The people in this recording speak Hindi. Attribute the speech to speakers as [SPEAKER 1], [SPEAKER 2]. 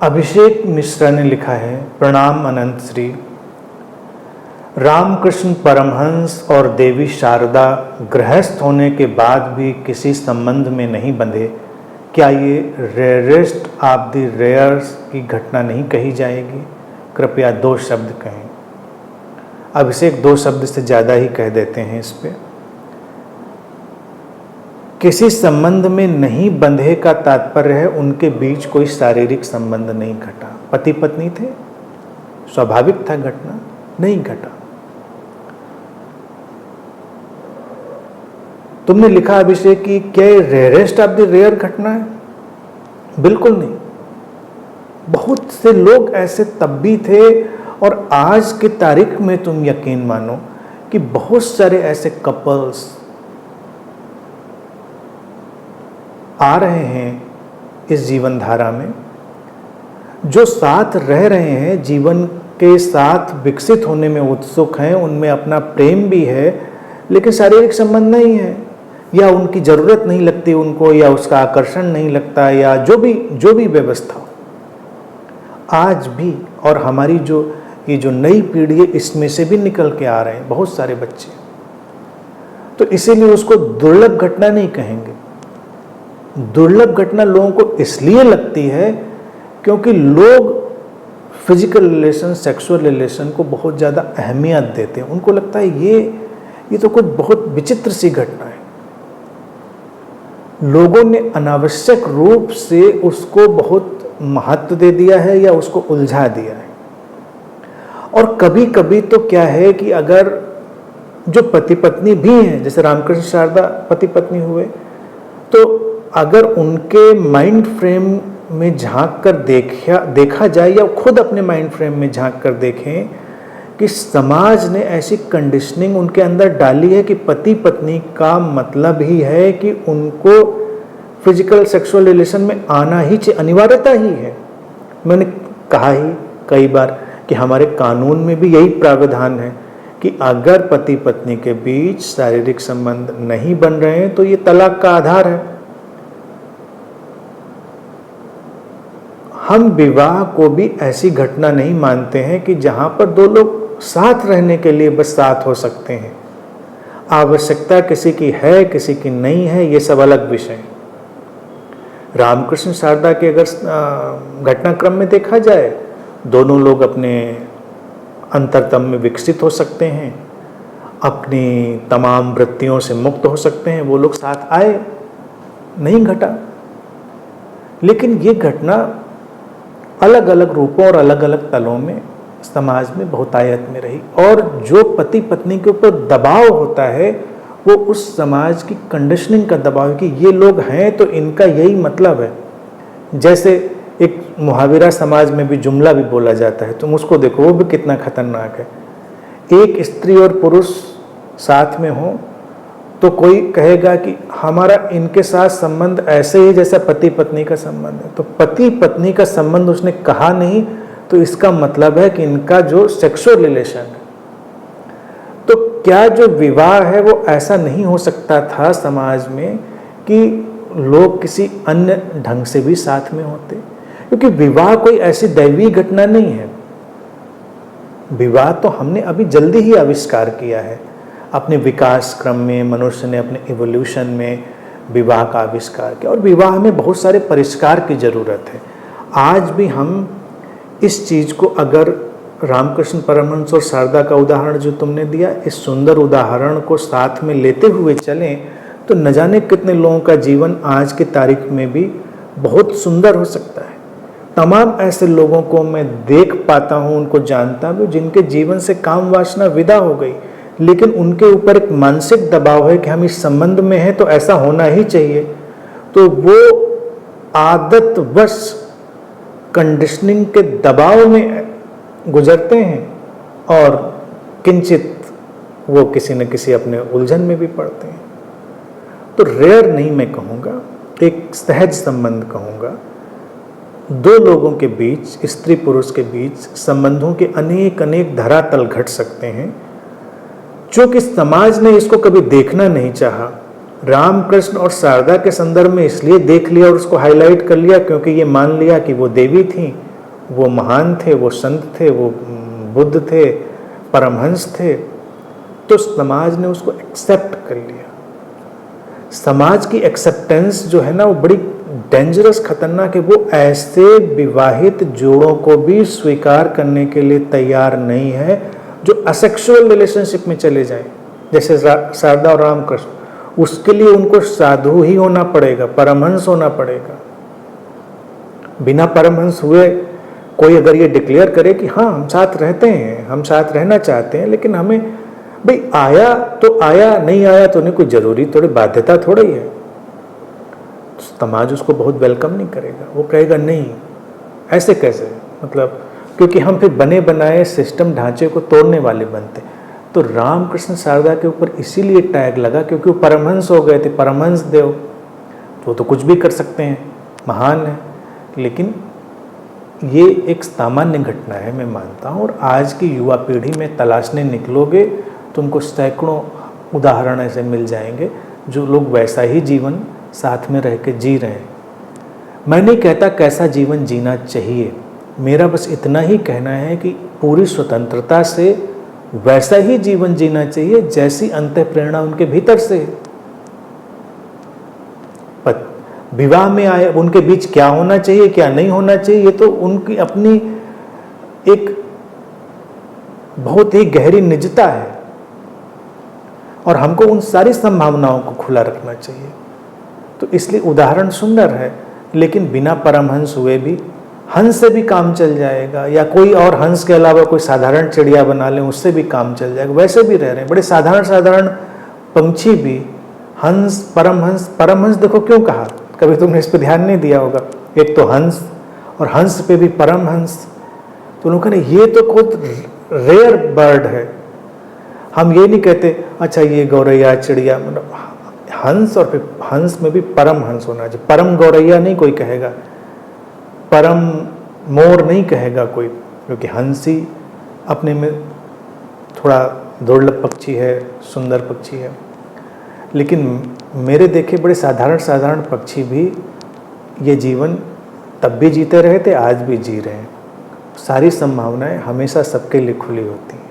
[SPEAKER 1] अभिषेक मिश्रा ने लिखा है, प्रणाम अनंत श्री। रामकृष्ण परमहंस और देवी शारदा गृहस्थ होने के बाद भी किसी संबंध में नहीं बंधे। क्या ये रेयरेस्ट ऑफ द रेयर्स की घटना नहीं कही जाएगी? कृपया 2 शब्द कहें। अभिषेक 2 शब्द से ज़्यादा ही कह देते हैं इस पे। किसी संबंध में नहीं बंधे का तात्पर्य है उनके बीच कोई शारीरिक संबंध नहीं घटा। पति पत्नी थे, स्वाभाविक था घटना, नहीं घटा। तुमने लिखा अभिषेक कि क्या ये रेयरेस्ट ऑफ द रेयर घटना है? बिल्कुल नहीं। बहुत से लोग ऐसे तब भी थे और आज की तारीख में तुम यकीन मानो कि बहुत सारे ऐसे कपल्स आ रहे हैं इस जीवन धारा में, जो साथ रह रहे हैं, जीवन के साथ विकसित होने में उत्सुक हैं, उनमें अपना प्रेम भी है, लेकिन शारीरिक संबंध नहीं है, या उनकी ज़रूरत नहीं लगती उनको, या उसका आकर्षण नहीं लगता, या जो भी व्यवस्था हो आज भी। और हमारी ये जो नई पीढ़ी है इसमें से भी निकल के आ रहे हैं बहुत सारे बच्चे। तो इसीलिए उसको दुर्लभ घटना नहीं कहेंगे। दुर्लभ घटना लोगों को इसलिए लगती है क्योंकि लोग फिजिकल रिलेशन, सेक्सुअल रिलेशन को बहुत ज़्यादा अहमियत देते हैं। उनको लगता है ये तो कोई बहुत विचित्र सी घटना है। लोगों ने अनावश्यक रूप से उसको बहुत महत्व दे दिया है या उसको उलझा दिया है। और कभी कभी तो क्या है कि अगर जो पति पत्नी भी हैं, जैसे रामकृष्ण शारदा पति पत्नी हुए, तो अगर उनके माइंड फ्रेम में झांक कर देखा जाए, या खुद अपने माइंड फ्रेम में झांक कर देखें कि समाज ने ऐसी कंडीशनिंग उनके अंदर डाली है कि पति पत्नी का मतलब ही है कि उनको फिजिकल सेक्सुअल रिलेशन में आना ही चाहिए, अनिवार्यता ही है। मैंने कहा ही कई बार कि हमारे कानून में भी यही प्रावधान है कि अगर पति पत्नी के बीच शारीरिक संबंध नहीं बन रहे हैं तो ये तलाक का आधार है। हम विवाह को भी ऐसी घटना नहीं मानते हैं कि जहां पर 2 लोग साथ रहने के लिए बस साथ हो सकते हैं। आवश्यकता किसी की है, किसी की नहीं है, ये सब अलग विषय है। रामकृष्ण शारदा के अगर घटनाक्रम में देखा जाए, दोनों लोग अपने अंतरतम में विकसित हो सकते हैं, अपनी तमाम वृत्तियों से मुक्त हो सकते हैं, वो लोग साथ आए, नहीं घटा। लेकिन ये घटना अलग अलग रूपों और अलग अलग तलों में समाज में बहुतायत में रही। और जो पति पत्नी के ऊपर दबाव होता है वो उस समाज की कंडीशनिंग का दबाव है कि ये लोग हैं तो इनका यही मतलब है। जैसे एक मुहावरा समाज में भी जुमला भी बोला जाता है, तुम उसको देखो, वो भी कितना खतरनाक है। एक स्त्री और पुरुष साथ में हो तो कोई कहेगा कि हमारा इनके साथ संबंध ऐसे ही जैसा पति पत्नी का संबंध है। तो पति पत्नी का संबंध उसने कहा नहीं, तो इसका मतलब है कि इनका जो सेक्सुअल रिलेशन है। तो क्या जो विवाह है वो ऐसा नहीं हो सकता था समाज में कि लोग किसी अन्य ढंग से भी साथ में होते? क्योंकि विवाह कोई ऐसी दैवीय घटना नहीं है। विवाह तो हमने अभी जल्दी ही आविष्कार किया है। अपने विकास क्रम में मनुष्य ने अपने इवोल्यूशन में विवाह का आविष्कार किया, और विवाह में बहुत सारे परिष्कार की ज़रूरत है। आज भी हम इस चीज़ को, अगर रामकृष्ण परमहंस और शारदा का उदाहरण जो तुमने दिया, इस सुंदर उदाहरण को साथ में लेते हुए चलें तो न जाने कितने लोगों का जीवन आज की तारीख में भी बहुत सुंदर हो सकता है। तमाम ऐसे लोगों को मैं देख पाता हूँ, उनको जानता हूँ, जिनके जीवन से काम वासना विदा हो गई, लेकिन उनके ऊपर एक मानसिक दबाव है कि हम इस संबंध में हैं तो ऐसा होना ही चाहिए। तो वो आदतवश कंडीशनिंग के दबाव में गुजरते हैं और किंचित वो किसी न किसी अपने उलझन में भी पड़ते हैं। तो रेयर नहीं मैं कहूँगा, एक सहज संबंध कहूँगा। 2 लोगों के बीच, स्त्री पुरुष के बीच संबंधों के अनेक अनेक धरातल घट सकते हैं, जो कि समाज ने इसको कभी देखना नहीं चाहा। रामकृष्ण और शारदा के संदर्भ में इसलिए देख लिया और उसको हाईलाइट कर लिया क्योंकि ये मान लिया कि वो देवी थी वो महान थे, वो संत थे, वो बुद्ध थे, परमहंस थे, तो समाज ने उसको एक्सेप्ट कर लिया। समाज की एक्सेप्टेंस जो है ना वो बड़ी डेंजरस, खतरनाक है। वो ऐसे विवाहित जोड़ों को भी स्वीकार करने के लिए तैयार नहीं है जो असेक्सुअल रिलेशनशिप में चले जाएं, जैसे शारदा और रामकृष्ण। उसके लिए उनको साधु ही होना पड़ेगा, परमहंस होना पड़ेगा। बिना परमहंस हुए कोई अगर ये डिक्लेयर करे कि हाँ हम साथ रहते हैं, हम साथ रहना चाहते हैं, लेकिन हमें भाई आया तो आया, नहीं आया तो नहीं, कोई जरूरी थोड़ी बाध्यता थोड़ा ही है, तो समाज उसको बहुत वेलकम नहीं करेगा। वो कहेगा नहीं, ऐसे कैसे, मतलब क्योंकि हम फिर बने बनाए सिस्टम ढांचे को तोड़ने वाले बनते। तो रामकृष्ण शारदा के ऊपर इसीलिए टैग लगा क्योंकि वो परमहंस हो गए थे, परमहंस देव, वो तो कुछ भी कर सकते हैं, महान है। लेकिन ये एक सामान्य घटना है, मैं मानता हूँ। और आज की युवा पीढ़ी में तलाशने निकलोगे तो उनको सैकड़ों उदाहरण ऐसे मिल जाएंगे जो लोग वैसा ही जीवन साथ में रह के जी रहे हैं। मैं नहीं कहता कैसा जीवन जीना चाहिए, मेरा बस इतना ही कहना है कि पूरी स्वतंत्रता से वैसा ही जीवन जीना चाहिए जैसी अंतःप्रेरणा उनके भीतर से है। विवाह में आए उनके बीच क्या होना चाहिए क्या नहीं होना चाहिए, ये तो उनकी अपनी एक बहुत ही गहरी निजता है, और हमको उन सारी संभावनाओं को खुला रखना चाहिए। तो इसलिए उदाहरण सुंदर है, लेकिन बिना परमहंस हुए भी हंस से भी काम चल जाएगा, या कोई और हंस के अलावा कोई साधारण चिड़िया बना लें उससे भी काम चल जाएगा। वैसे भी रह रहे हैं बड़े साधारण साधारण पंछी भी हंस, परमहंस। परमहंस देखो क्यों कहा, कभी तुमने इस पर ध्यान नहीं दिया होगा। एक तो हंस और हंस पे भी परमहंस, तो उन्होंने कहा ये तो खुद रेयर बर्ड है। हम ये नहीं कहते अच्छा ये गौरैया चिड़िया, मतलब हंस, और फिर हंस में भी परमहंस होना चाहिए। परम गौरैया नहीं कोई कहेगा, परम मोर नहीं कहेगा कोई, क्योंकि हंस ही अपने में थोड़ा दुर्लभ पक्षी है, सुंदर पक्षी है। लेकिन मेरे देखे बड़े साधारण साधारण पक्षी भी ये जीवन तब भी जीते रहे थे, आज भी जी रहे हैं। सारी संभावनाएं हमेशा सबके लिए खुली होती हैं।